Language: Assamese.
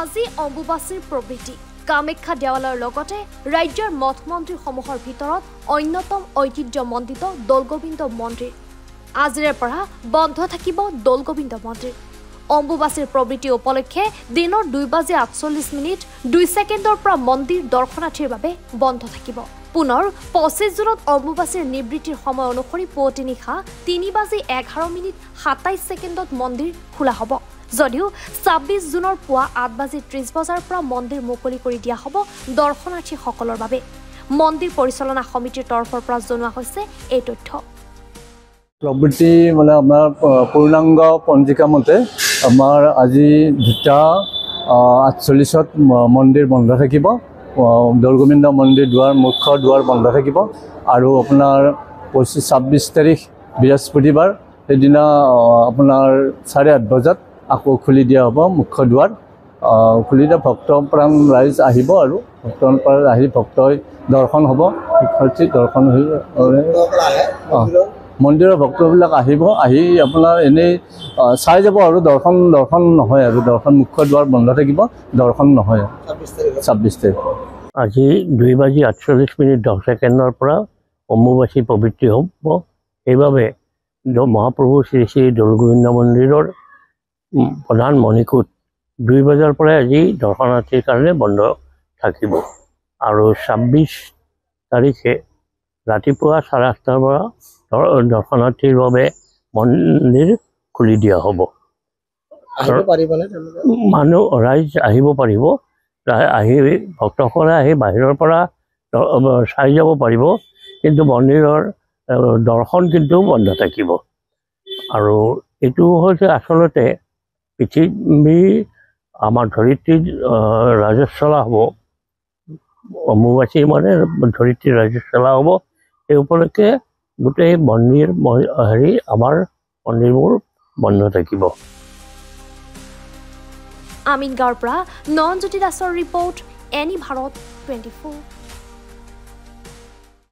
আজি অম্বুবাচীৰ প্ৰবৃত্তি কামাখ্যা দেৱালয়ৰ লগতে ৰাজ্যৰ মঠ মন্দিৰসমূহৰ ভিতৰত অন্যতম ঐতিহ্যমণ্ডিত দৌলগোবিন্দ মন্দিৰ আজিৰে পৰা বন্ধ থাকিব দৌলগোবিন্দ মন্দিৰ অম্বুবাচীৰ প্ৰবৃত্তি উপলক্ষে দিনৰ 2:48 2 ছেকেণ্ডৰ পৰা মন্দিৰ দৰ্শনাৰ্থীৰ বাবে বন্ধ থাকিব পুনৰ 25 জুনত অম্বুবাচীৰ নিবৃত্তিৰ সময় অনুসৰি পুৱতি নিশা 3:11 27 ছেকেণ্ডত মন্দিৰ খোলা হ'ব যদিও 26 জুনৰ পুৱা 8:30 বজাৰ পৰা মন্দিৰ মুকলি কৰি দিয়া হ'ব দৰ্শনাৰ্থীসকলৰ বাবে মন্দিৰ পৰিচালনা সমিতিৰ তৰফৰ পৰা জনোৱা হৈছে এই তথ্য প্ৰবৃত্তি মানে আমাৰ পূৰ্ণাংগ পঞ্জিকা মতে আমাৰ আজি 2:48 মন্দিৰ বন্ধ থাকিব দৌলগোবিন্দ মন্দিৰ দুৱাৰ মুখ্য দুৱাৰ বন্ধ থাকিব আৰু আপোনাৰ 26 তাৰিখ বৃহস্পতিবাৰ সেইদিনা আপোনাৰ 8:30 বজাত আকৌ খুলি দিয়া হ'ব মুখ্য দুৱাৰ খুলি দিয়া ভক্তপ্ৰাণ ৰাইজ আহিব আৰু ভক্তপ্ৰাণ আহি ভক্তই দৰ্শন হ'ব শিক্ষাৰ্থী দৰ্শন হৈ মন্দিৰৰ ভক্তবিলাক আহিব আহি আপোনাৰ এনেই চাই যাব আৰু দৰ্শন নহয় আৰু দৰ্শন মুখ্য দুৱাৰ বন্ধ থাকিব দৰ্শন নহয় 26 তাৰিখ আজি 2:48 10 ছেকেণ্ডৰ পৰা অম্বুবাচী প্ৰবৃত্তি হ'ব সেইবাবে মহাপ্ৰভু শ্ৰী শ্ৰী দৌলগোবিন্দ মন্দিৰৰ প্ৰধান মণিকূট 2 বজাৰ পৰা আজি দৰ্শনাৰ্থীৰ কাৰণে বন্ধ থাকিব আৰু 26 তাৰিখে ৰাতিপুৱা 8:30 পৰা দৰ্শনাৰ্থীৰ বাবে মন্দিৰ খুলি দিয়া হ'ব মানুহ ৰাইজ আহিব পাৰিব আহি ভক্তসকলে আহি বাহিৰৰ পৰা চাই যাব পাৰিব কিন্তু মন্দিৰৰ দৰ্শন কিন্তু বন্ধ থাকিব আৰু এইটো হৈছে আচলতে পৃথিৱী আমাৰ ধৰিত্ৰীৰ ৰাজস্বলা হ'ব অম্বুবাচী মানে ধৰিত্ৰীৰ ৰাজস্বলা হ'ব এই উপলক্ষে গোটেই মন্দিৰ আমাৰ মন্দিৰবোৰ বন্ধ থাকিব আমিনগাঁৱৰ পৰা নয়নজ্যোতি দাসৰ ৰিপৰ্ট এনি ভাৰত 24